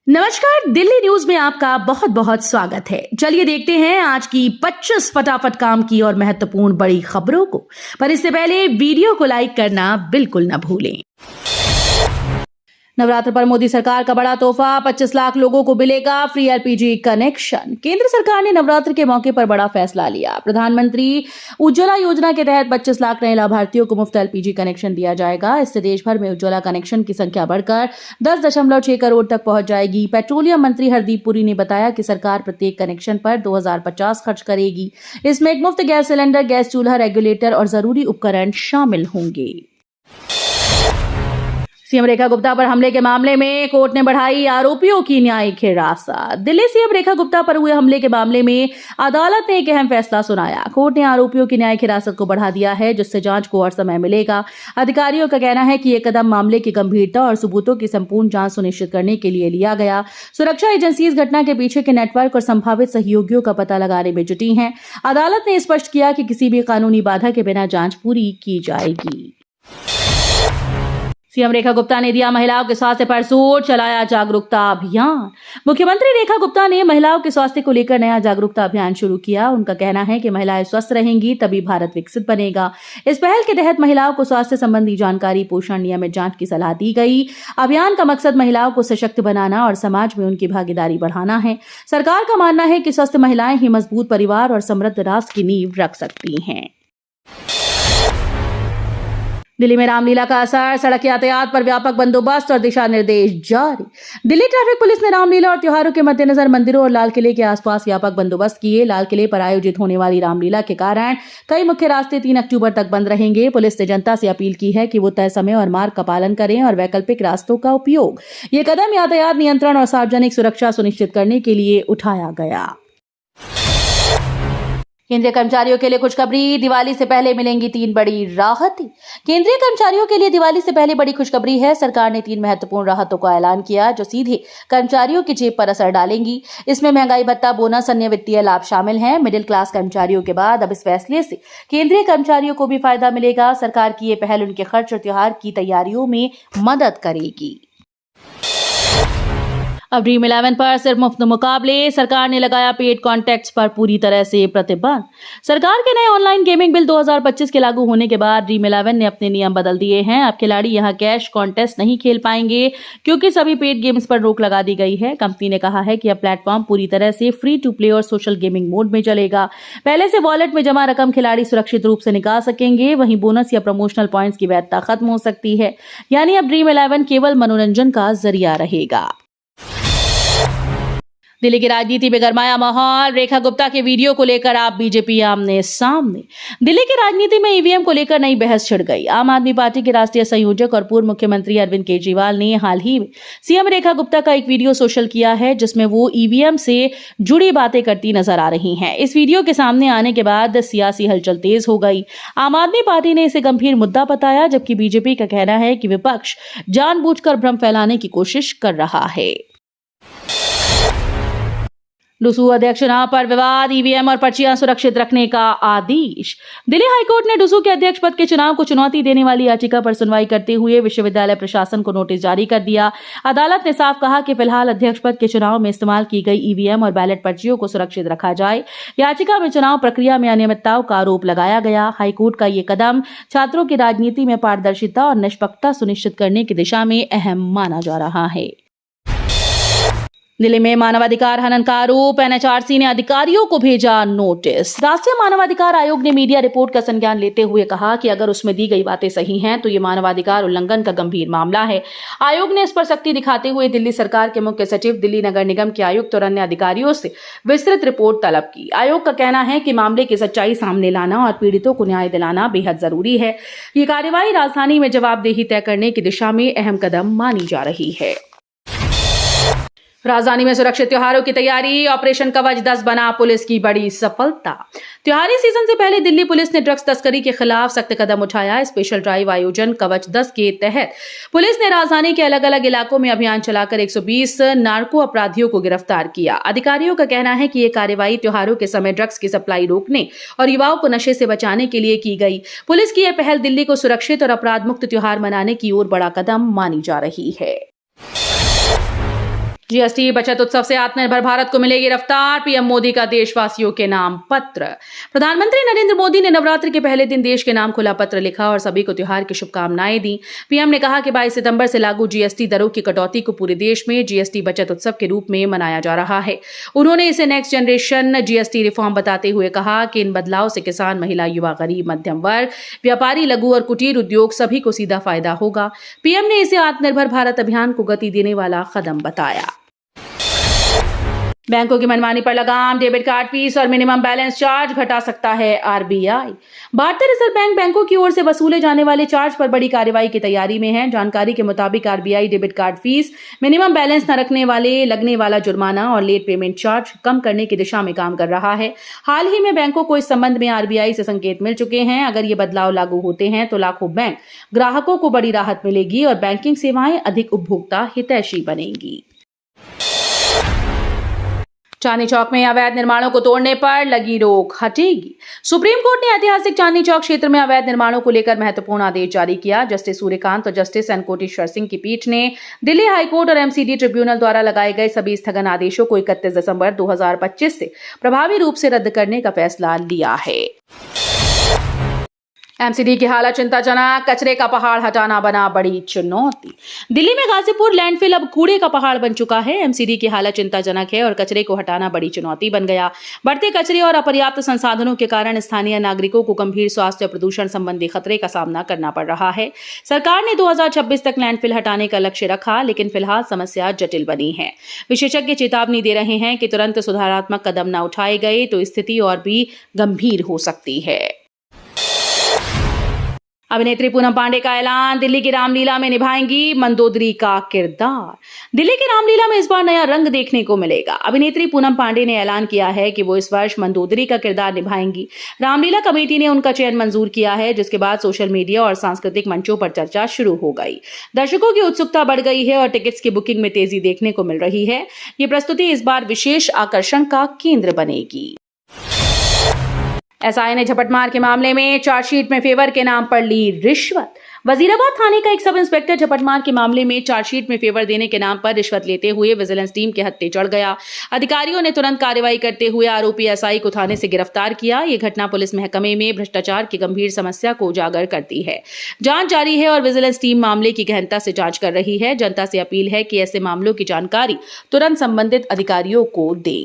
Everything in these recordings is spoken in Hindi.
नमस्कार, दिल्ली न्यूज में आपका बहुत बहुत स्वागत है। चलिए देखते हैं आज की 25 फटाफट काम की और महत्वपूर्ण बड़ी खबरों को। पर इससे पहले वीडियो को लाइक करना बिल्कुल न भूलें। नवरात्र पर मोदी सरकार का बड़ा तोहफा, 25 लाख लोगों को मिलेगा फ्री एलपीजी कनेक्शन। केंद्र सरकार ने नवरात्र के मौके पर बड़ा फैसला लिया। प्रधानमंत्री उज्ज्वला योजना के तहत 25 लाख नए लाभार्थियों को मुफ्त एलपीजी कनेक्शन दिया जाएगा। इससे देश भर में उज्ज्वला कनेक्शन की संख्या बढ़कर 10.6 करोड़ तक पहुंच जाएगी। पेट्रोलियम मंत्री हरदीप पुरी ने बताया कि सरकार प्रत्येक कनेक्शन पर 2050 खर्च करेगी। इसमें एक मुफ्त गैस सिलेंडर, गैस चूल्हा, रेगुलेटर और जरूरी उपकरण शामिल होंगे। सीएम रेखा गुप्ता पर हमले के मामले में कोर्ट ने बढ़ाई आरोपियों की न्यायिक हिरासत। दिल्ली सीएम रेखा गुप्ता पर हुए हमले के मामले में अदालत ने एक अहम फैसला सुनाया। कोर्ट ने आरोपियों की न्यायिक हिरासत को बढ़ा दिया है, जिससे जांच को और समय मिलेगा। अधिकारियों का कहना है कि यह कदम मामले की गंभीरता और सबूतों की संपूर्ण जांच सुनिश्चित करने के लिए लिया गया। सुरक्षा एजेंसी इस घटना के पीछे के नेटवर्क और संभावित सहयोगियों का पता लगाने में जुटी हैं। अदालत ने स्पष्ट किया कि किसी भी कानूनी बाधा के बिना जांच पूरी की जाएगी। सीएम रेखा गुप्ता ने दिया महिलाओं के स्वास्थ्य पर जोर, चलाया जागरूकता अभियान। मुख्यमंत्री रेखा गुप्ता ने महिलाओं के स्वास्थ्य को लेकर नया जागरूकता अभियान शुरू किया। उनका कहना है कि महिलाएं स्वस्थ रहेंगी तभी भारत विकसित बनेगा। इस पहल के तहत महिलाओं को स्वास्थ्य संबंधी जानकारी, पोषण, नियमित जांच की सलाह दी गई। अभियान का मकसद महिलाओं को सशक्त बनाना और समाज में उनकी भागीदारी बढ़ाना है। सरकार का मानना है कि स्वस्थ महिलाएं ही मजबूत परिवार और समृद्ध राष्ट्र की नींव रख सकती हैं। दिल्ली में रामलीला का असर, सड़क यातायात पर व्यापक बंदोबस्त और दिशा निर्देश जारी। दिल्ली ट्रैफिक पुलिस ने रामलीला और त्योहारों के मद्देनजर मंदिरों और लाल किले के आसपास व्यापक बंदोबस्त किए। लाल किले पर आयोजित होने वाली रामलीला के कारण कई मुख्य रास्ते 3 अक्टूबर तक बंद रहेंगे। पुलिस ने जनता से अपील की है कि वो तय समय और मार्ग का पालन करें और वैकल्पिक रास्तों का उपयोग। ये कदम यातायात नियंत्रण और सार्वजनिक सुरक्षा सुनिश्चित करने के लिए उठाया गया। केंद्रीय कर्मचारियों के लिए खुशखबरी, दिवाली से पहले मिलेंगी 3 बड़ी राहतें। केंद्रीय कर्मचारियों के लिए दिवाली से पहले बड़ी खुशखबरी है। सरकार ने 3 महत्वपूर्ण राहतों का ऐलान किया, जो सीधे कर्मचारियों की जेब पर असर डालेंगी। इसमें महंगाई भत्ता, बोनस, अन्य वित्तीय लाभ शामिल हैं। मिडिल क्लास कर्मचारियों के बाद अब इस फैसले से केंद्रीय कर्मचारियों को भी फायदा मिलेगा। सरकार की ये पहल उनके खर्च और त्योहार की तैयारियों में मदद करेगी। अब ड्रीम 11 पर सिर्फ मुफ्त मुकाबले, सरकार ने लगाया पेड कॉन्टेक्ट्स पर पूरी तरह से प्रतिबंध। सरकार के नए ऑनलाइन गेमिंग बिल 2025 के लागू होने के बाद ड्रीम 11 ने अपने नियम बदल दिए हैं। अब खिलाड़ी यहां कैश कॉन्टेस्ट नहीं खेल पाएंगे, क्योंकि सभी पेड गेम्स पर रोक लगा दी गई है। कंपनी ने कहा है कि अब प्लेटफॉर्म पूरी तरह से फ्री टू प्ले और सोशल गेमिंग मोड में चलेगा। पहले से वॉलेट में जमा रकम खिलाड़ी सुरक्षित रूप से निकाल सकेंगे। वहीं बोनस या प्रमोशनल पॉइंट्स की वैधता खत्म हो सकती है। यानी अब ड्रीम 11 केवल मनोरंजन का जरिया रहेगा। दिल्ली की राजनीति में गरमाया माहौल, रेखा गुप्ता के वीडियो को लेकर आप बीजेपी आमने सामने। दिल्ली की राजनीति में ईवीएम को लेकर नई बहस छिड़ गई। आम आदमी पार्टी के राष्ट्रीय संयोजक और पूर्व मुख्यमंत्री अरविंद केजरीवाल ने हाल ही में सीएम रेखा गुप्ता का एक वीडियो सोशल किया है, जिसमें वो ईवीएम से जुड़ी बातें करती नजर आ रही हैं। इस वीडियो के सामने आने के बाद सियासी हलचल तेज हो गई। आम आदमी पार्टी ने इसे गंभीर मुद्दा बताया, जबकि बीजेपी का कहना है कि विपक्ष जानबूझकर भ्रम फैलाने की कोशिश कर रहा है। डूसू अध्यक्ष चुनाव पर विवाद, ईवीएम और पर्चियां सुरक्षित रखने का आदेश। दिल्ली हाईकोर्ट ने डूसू के अध्यक्ष पद के चुनाव को चुनौती देने वाली याचिका पर सुनवाई करते हुए विश्वविद्यालय प्रशासन को नोटिस जारी कर दिया। अदालत ने साफ कहा कि फिलहाल अध्यक्ष पद के चुनाव में इस्तेमाल की गई ईवीएम और बैलेट पर्चियों को सुरक्षित रखा जाए। याचिका में चुनाव प्रक्रिया में अनियमितताओं का आरोप लगाया गया। हाईकोर्ट का ये कदम छात्रों की राजनीति में पारदर्शिता और निष्पक्षता सुनिश्चित करने की दिशा में अहम माना जा रहा है। दिल्ली में मानवाधिकार हनन का आरोप, एनएचआरसी ने अधिकारियों को भेजा नोटिस। राष्ट्रीय मानवाधिकार आयोग ने मीडिया रिपोर्ट का संज्ञान लेते हुए कहा कि अगर उसमें दी गई बातें सही हैं तो ये मानवाधिकार उल्लंघन का गंभीर मामला है। आयोग ने इस पर सख्ती दिखाते हुए दिल्ली सरकार के मुख्य सचिव, दिल्ली नगर निगम के आयुक्त और अन्य अधिकारियों से विस्तृत रिपोर्ट तलब की। आयोग का कहना है कि मामले की सच्चाई सामने लाना और पीड़ितों को न्याय दिलाना बेहद जरूरी है। ये कार्रवाई राजधानी में जवाबदेही तय करने की दिशा में अहम कदम मानी जा रही है। राजधानी में सुरक्षित त्योहारों की तैयारी, ऑपरेशन कवच 10 बना पुलिस की बड़ी सफलता। त्योहारी सीजन से पहले दिल्ली पुलिस ने ड्रग्स तस्करी के खिलाफ सख्त कदम उठाया। स्पेशल ड्राइव आयोजन कवच 10 के तहत पुलिस ने राजधानी के अलग अलग इलाकों में अभियान चलाकर 120 नार्को अपराधियों को गिरफ्तार किया। अधिकारियों का कहना है कि ये कार्रवाई त्योहारों के समय ड्रग्स की सप्लाई रोकने और युवाओं को नशे से बचाने के लिए की गई। पुलिस की यह पहल दिल्ली को सुरक्षित और अपराध मुक्त त्योहार मनाने की ओर बड़ा कदम मानी जा रही है। जीएसटी बचत उत्सव से आत्मनिर्भर भारत को मिलेगी रफ्तार, पीएम मोदी का देशवासियों के नाम पत्र। प्रधानमंत्री नरेंद्र मोदी ने नवरात्र के पहले दिन देश के नाम खुला पत्र लिखा और सभी को त्योहार की शुभकामनाएं दी। पीएम ने कहा कि 22 सितंबर से लागू जीएसटी दरों की कटौती को पूरे देश में जीएसटी बचत उत्सव के रूप में मनाया जा रहा है। उन्होंने इसे नेक्स्ट जनरेशन जीएसटी रिफॉर्म बताते हुए कहा कि इन बदलाव से किसान, महिला, युवा, गरीब, मध्यम वर्ग, व्यापारी, लघु और कुटीर उद्योग सभी को सीधा फायदा होगा। पीएम ने इसे आत्मनिर्भर भारत अभियान को गति देने वाला कदम बताया। बैंकों की मनमानी पर लगाम, डेबिट कार्ड फीस और मिनिमम बैलेंस चार्ज घटा सकता है आरबीआई। भारतीय रिजर्व बैंक बैंकों की ओर से वसूले जाने वाले चार्ज पर बड़ी कार्रवाई की तैयारी में है। जानकारी के मुताबिक RBI debit card fees, minimum balance न रखने वाले लगने वाला जुर्माना और लेट पेमेंट चार्ज कम करने की दिशा में काम कर रहा है। हाल ही में बैंकों को इस संबंध में आरबीआई से संकेत मिल चुके हैं। अगर ये बदलाव लागू होते हैं तो लाखों बैंक ग्राहकों को बड़ी राहत मिलेगी और बैंकिंग सेवाएं अधिक उपभोक्ता हितैषी बनेंगी। चांदनी चौक में अवैध निर्माणों को तोड़ने पर लगी रोक हटेगी। सुप्रीम कोर्ट ने ऐतिहासिक चांदनी चौक क्षेत्र में अवैध निर्माणों को लेकर महत्वपूर्ण आदेश जारी किया। जस्टिस सूर्यकांत और जस्टिस एन कोटेश्वर सिंह की पीठ ने दिल्ली हाईकोर्ट और एमसीडी ट्रिब्यूनल द्वारा लगाए गए सभी स्थगन आदेशों को 31 दिसंबर 2025 से प्रभावी रूप से रद्द करने का फैसला लिया है। एमसीडी की हालत चिंताजनक, कचरे का पहाड़ हटाना बना बड़ी चुनौती। दिल्ली में गाजीपुर लैंडफिल अब कूड़े का पहाड़ बन चुका है। एमसीडी की हालत चिंताजनक है और कचरे को हटाना बड़ी चुनौती बन गया। बढ़ते कचरे और अपर्याप्त संसाधनों के कारण स्थानीय नागरिकों को गंभीर स्वास्थ्य और प्रदूषण संबंधी खतरे का सामना करना पड़ रहा है। सरकार ने 2026 तक लैंडफिल हटाने का लक्ष्य रखा, लेकिन फिलहाल समस्या जटिल बनी है। विशेषज्ञ चेतावनी दे रहे हैं कि तुरंत सुधारात्मक कदम न उठाए गए तो स्थिति और भी गंभीर हो सकती है। अभिनेत्री पूनम पांडे का ऐलान, दिल्ली की रामलीला में निभाएंगी मंदोदरी का किरदार। दिल्ली की रामलीला में इस बार नया रंग देखने को मिलेगा। अभिनेत्री पूनम पांडे ने ऐलान किया है कि वो इस वर्ष मंदोदरी का किरदार निभाएंगी। रामलीला कमेटी ने उनका चयन मंजूर किया है, जिसके बाद सोशल मीडिया और सांस्कृतिक मंचों पर चर्चा शुरू हो गई। दर्शकों की उत्सुकता बढ़ गई है और टिकट्स की बुकिंग में तेजी देखने को मिल रही है। ये प्रस्तुति इस बार विशेष आकर्षण का केंद्र बनेगी। एसआई ने झपटमार के मामले में चार्जशीट में फेवर के नाम पर ली रिश्वत। वजीराबाद थाने का एक सब इंस्पेक्टर झपटमार के मामले में चार्जशीट में फेवर देने के नाम पर रिश्वत लेते हुए विजिलेंस टीम के हत्थे चढ़ गया। अधिकारियों ने तुरंत कार्रवाई करते हुए आरोपी एसआई को थाने से गिरफ्तार किया। ये घटना पुलिस महकमे में भ्रष्टाचार की गंभीर समस्या को उजागर करती है। जांच जारी है और विजिलेंस टीम मामले की गहनता से जांच कर रही है। जनता से अपील है कि ऐसे मामलों की जानकारी तुरंत संबंधित अधिकारियों को दें।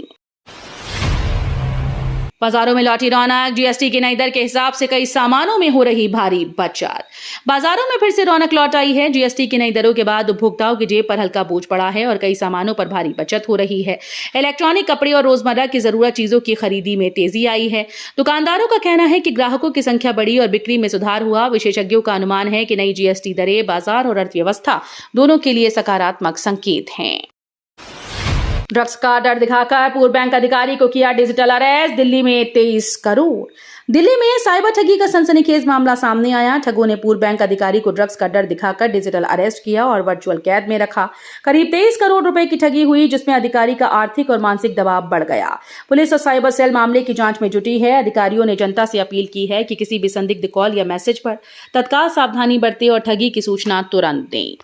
बाजारों में लौटी रौनक, जीएसटी की नई दर के हिसाब से कई सामानों में हो रही भारी बचत। बाजारों में फिर से रौनक लौट आई है। जीएसटी की नई दरों के बाद उपभोक्ताओं की जेब पर हल्का बोझ पड़ा है और कई सामानों पर भारी बचत हो रही है। इलेक्ट्रॉनिक, कपड़े और रोजमर्रा की जरूरत चीजों की खरीदी में तेजी आई है। दुकानदारों का कहना है कि ग्राहकों की संख्या बढ़ी और बिक्री में सुधार हुआ। विशेषज्ञों का अनुमान है कि नई जीएसटी दरें बाजार और अर्थव्यवस्था दोनों के लिए सकारात्मक संकेत हैं। ड्रग्स का डर दिखाकर पूर्व बैंक अधिकारी को किया डिजिटल अरेस्ट। दिल्ली में 23 करोड़। दिल्ली में साइबर ठगी का सनसनीखेज मामला सामने आया। ठगों ने पूर्व बैंक अधिकारी को ड्रग्स का डर दिखाकर डिजिटल अरेस्ट किया और वर्चुअल कैद में रखा। करीब 23 करोड़ रुपए की ठगी हुई, जिसमें अधिकारी का आर्थिक और मानसिक दबाव बढ़ गया। पुलिस और साइबर सेल मामले की जांच में जुटी है। अधिकारियों ने जनता से अपील की है कि किसी भी संदिग्ध कॉल या मैसेज पर तत्काल सावधानी बरतें और ठगी की सूचना तुरंत दें।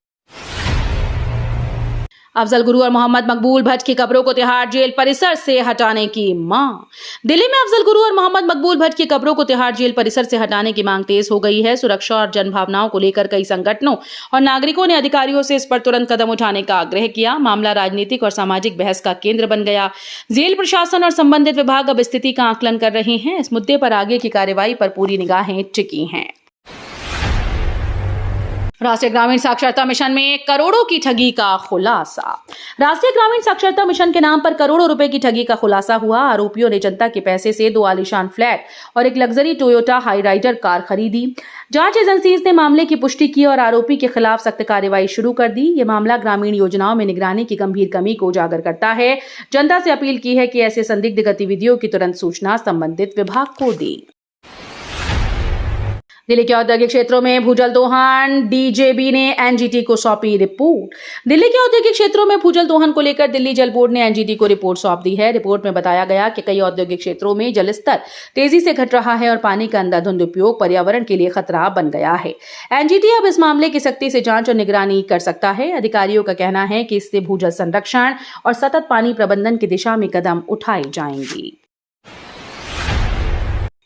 अफजल गुरु और मोहम्मद मकबूल भट्ट की कब्रों को तिहाड़ जेल परिसर से हटाने की मांग। दिल्ली में अफजल गुरु और मोहम्मद मकबूल भट्ट की कब्रों को तिहाड़ जेल परिसर से हटाने की मांग तेज हो गई है। सुरक्षा और जनभावनाओं को लेकर कई संगठनों और नागरिकों ने अधिकारियों से इस पर तुरंत कदम उठाने का आग्रह किया। मामला राजनीतिक और सामाजिक बहस का केंद्र बन गया। जेल प्रशासन और संबंधित विभाग अब स्थिति का आकलन कर रहे हैं। इस मुद्दे पर आगे की कार्रवाई पर पूरी निगाहें टिकी हैं। राष्ट्रीय ग्रामीण साक्षरता मिशन में करोड़ों की ठगी का खुलासा। राष्ट्रीय ग्रामीण साक्षरता मिशन के नाम पर करोड़ों रुपए की ठगी का खुलासा हुआ। आरोपियों ने जनता के पैसे से 2 आलीशान फ्लैट और एक luxury Toyota high rider car खरीदी। जांच एजेंसीज ने मामले की पुष्टि की और आरोपी के खिलाफ सख्त कार्रवाई शुरू कर दी। ये मामला ग्रामीण योजनाओं में निगरानी की गंभीर कमी को उजागर करता है। जनता से अपील की है कि ऐसे संदिग्ध गतिविधियों की तुरंत सूचना संबंधित विभाग को दें। दिल्ली के औद्योगिक क्षेत्रों में भूजल दोहन, डीजेबी ने एनजीटी को सौंपी रिपोर्ट। दिल्ली के औद्योगिक क्षेत्रों में भूजल दोहन को लेकर दिल्ली जल बोर्ड ने एनजीटी को रिपोर्ट सौंप दी है। रिपोर्ट में बताया गया कि कई औद्योगिक क्षेत्रों में जल स्तर तेजी से घट रहा है और पानी का अंधाधुंध उपयोग पर्यावरण के लिए खतरा बन गया है। एनजीटी अब इस मामले की सख्ती से जांच और निगरानी कर सकता है। अधिकारियों का कहना है कि इससे भूजल संरक्षण और सतत पानी प्रबंधन की दिशा में कदम उठाए जाएंगे।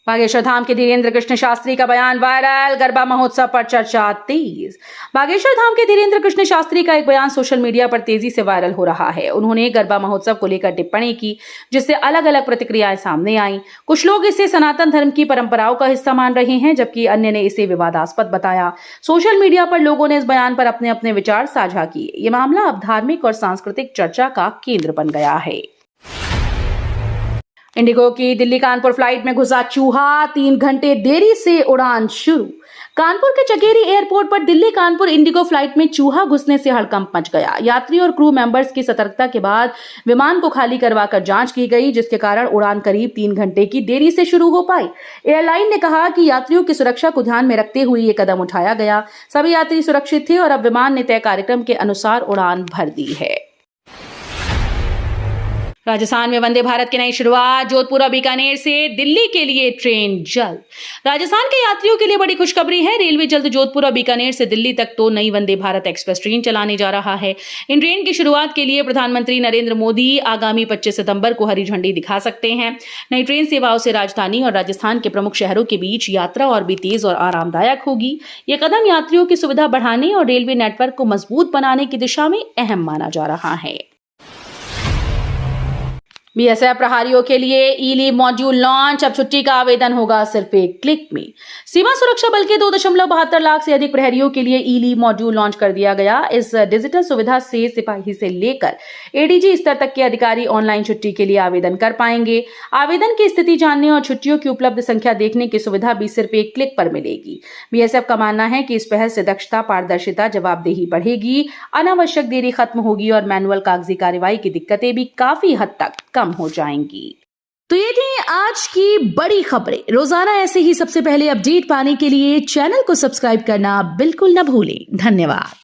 बागेश्वर धाम के धीरेन्द्र कृष्ण शास्त्री का बयान वायरल, गरबा महोत्सव पर चर्चा तेज। बागेश्वर धाम के धीरेन्द्र कृष्ण शास्त्री का एक बयान सोशल मीडिया पर तेजी से वायरल हो रहा है। उन्होंने गरबा महोत्सव को लेकर टिप्पणी की, जिससे अलग अलग प्रतिक्रियाएं सामने आईं। कुछ लोग इसे सनातन धर्म की परंपराओं का हिस्सा मान रहे हैं, जबकि अन्य ने इसे विवादास्पद बताया। सोशल मीडिया पर लोगों ने इस बयान पर अपने अपने विचार साझा किए। ये मामला अब धार्मिक और सांस्कृतिक चर्चा का केंद्र बन गया है। इंडिगो की दिल्ली कानपुर फ्लाइट में घुसा चूहा, 3 घंटे देरी से उड़ान शुरू। कानपुर के चकेरी एयरपोर्ट पर दिल्ली कानपुर इंडिगो फ्लाइट में चूहा घुसने से हड़कंप मच गया। यात्री और क्रू मेंबर्स की सतर्कता के बाद विमान को खाली करवाकर जांच की गई, जिसके कारण उड़ान करीब 3 घंटे की देरी से शुरू हो पाई। एयरलाइन ने कहा कि यात्रियों की सुरक्षा को ध्यान में रखते हुए ये कदम उठाया गया। सभी यात्री सुरक्षित थे और अब विमान ने तय कार्यक्रम के अनुसार उड़ान भर दी है। राजस्थान में वंदे भारत की नई शुरुआत, जोधपुर और बीकानेर से दिल्ली के लिए ट्रेन जल्द। राजस्थान के यात्रियों के लिए बड़ी खुशखबरी है। रेलवे जल्द जोधपुर और बीकानेर से दिल्ली तक तो नई वंदे भारत एक्सप्रेस ट्रेन चलाने जा रहा है। इन ट्रेन की शुरुआत के लिए प्रधानमंत्री नरेंद्र मोदी आगामी 25 सितंबर को हरी झंडी दिखा सकते हैं। नई ट्रेन सेवाओं से राजधानी और राजस्थान के प्रमुख शहरों के बीच यात्रा और भी तेज और आरामदायक होगी। ये कदम यात्रियों की सुविधा बढ़ाने और रेलवे नेटवर्क को मजबूत बनाने की दिशा में अहम माना जा रहा है। बीएसएफ प्रहरियों के लिए ई-लीव मॉड्यूल लॉन्च, अब छुट्टी का आवेदन होगा सिर्फ एक क्लिक में। सीमा सुरक्षा बल के 2.72 लाख से अधिक प्रहरियों के लिए ई-लीव मॉड्यूल लॉन्च कर दिया गया। इस डिजिटल सुविधा से सिपाही से लेकर एडीजी स्तर तक के अधिकारी ऑनलाइन छुट्टी के लिए आवेदन कर पाएंगे। आवेदन की स्थिति जानने और छुट्टियों की उपलब्ध संख्या देखने की सुविधा भी सिर्फ एक क्लिक पर मिलेगी। बीएसएफ का मानना है कि इस पहल से दक्षता, पारदर्शिता, जवाबदेही बढ़ेगी, अनावश्यक देरी खत्म होगी और मैनुअल कागजी कार्रवाई की दिक्कतें भी काफी हद तक कम हो जाएंगी। तो ये थी आज की बड़ी खबरें। रोजाना ऐसे ही सबसे पहले अपडेट पाने के लिए चैनल को सब्सक्राइब करना बिल्कुल न भूलें। धन्यवाद।